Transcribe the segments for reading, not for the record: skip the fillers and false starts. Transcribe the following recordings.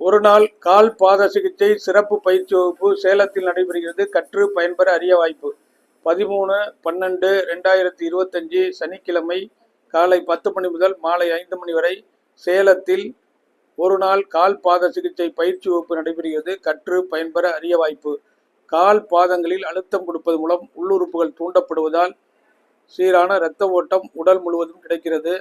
ஒரு நாள் கால் பாத சிகிச்சை சிறப்பு பயிற்சி வகுப்பு சேலத்தில் நடைபெறுகிறது. கற்று பயன்பெற அரிய வாய்ப்பு. 13/12/2025 சனிக்கிழமை காலை 10 மணி முதல் மாலை 5 மணி வரை சேலத்தில் ஒரு நாள் கால் பாத சிகிச்சை பயிற்சி வகுப்பு நடைபெறுகிறது. கற்று பயன்பெற அரிய வாய்ப்பு. கால் பாதங்களில் அழுத்தம் கொடுப்பது மூலம் உள்ளுறுப்புகள் தூண்டப்படுவதால் சீரான இரத்த ஓட்டம் உடல் முழுவதும் கிடைக்கிறது.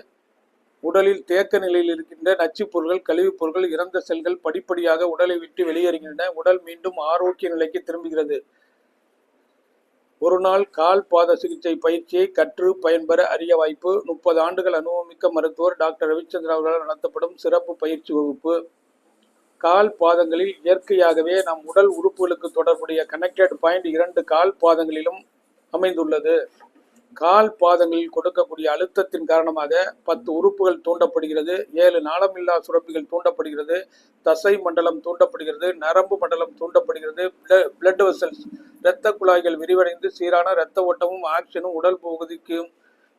உடலில் தேக்க நிலையில் இருக்கின்ற நச்சுப் பொருட்கள், கழிவுப் பொருட்கள், இறந்த செல்கள் படிப்படியாக உடலை விட்டு வெளியேறுகின்றன. உடல் மீண்டும் ஆரோக்கிய நிலைக்கு திரும்புகிறது. ஒரு நாள் கால் பாத சிகிச்சை பயிற்சியை கற்று பயன்பெற அரிய வாய்ப்பு. 30 ஆண்டுகள் அனுபவமிக்க மருத்துவர் டாக்டர் ரவிச்சந்திரன் அவர்களால் நடத்தப்படும் சிறப்பு பயிற்சி வகுப்பு. கால் பாதங்களில் இயற்கையாகவே நம் உடல் உறுப்புகளுக்கு தொடர்புடைய கனெக்டட் பாயிண்ட் 2 கால் பாதங்களிலும் அமைந்துள்ளது. கால் பாதங்களில் கொடுக்கக்கூடிய அழுத்தத்தின் காரணமாக 10 உறுப்புகள் தூண்டப்படுகிறது. 7 நாளமில்லா சுரப்பிகள் தூண்டப்படுகிறது. தசை மண்டலம் தூண்டப்படுகிறது. நரம்பு மண்டலம் தூண்டப்படுகிறது. பிளட் வெசல்ஸ் இரத்த குழாய்கள் விரிவடைந்து சீரான இரத்த ஓட்டமும் ஆக்சிஜனும் உடல் பகுதிக்கும்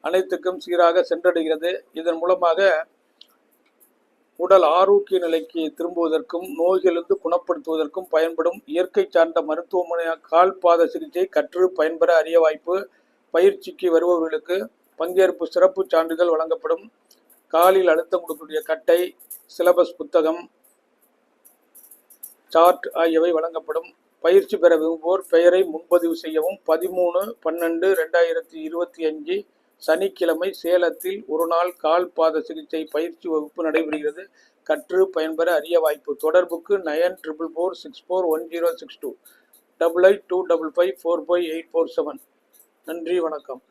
அனைத்துக்கும் சீராக சென்றடைகிறது. இதன் மூலமாக உடல் ஆரோக்கிய நிலைக்கு திரும்புவதற்கும் நோய்களிலிருந்து குணப்படுத்துவதற்கும் பயன்படும் இயற்கை சார்ந்த மருத்துவமனையாக கால் பாத சிகிச்சை கற்று பயன்பெற அரிய வாய்ப்பு. பயிற்சிக்கு வருபவர்களுக்கு பங்கேற்பு சிறப்பு சான்றிதழ் வழங்கப்படும். காலில் அழுத்தம் கொடுக்கக்கூடிய கட்டை, சிலபஸ் புத்தகம், சார்ட் ஆகியவை வழங்கப்படும். பயிற்சி பெற விரும்புவோர் பெயரை முன்பதிவு செய்யவும். 13/12/2025 சனிக்கிழமை சேலத்தில் ஒரு நாள் கால் பாத சிகிச்சை பயிற்சி வகுப்பு நடைபெறுகிறது. கற்று பயன்பெற அரிய வாய்ப்பு. தொடர்புக்கு 94464106285255545847. நன்றி, வணக்கம்.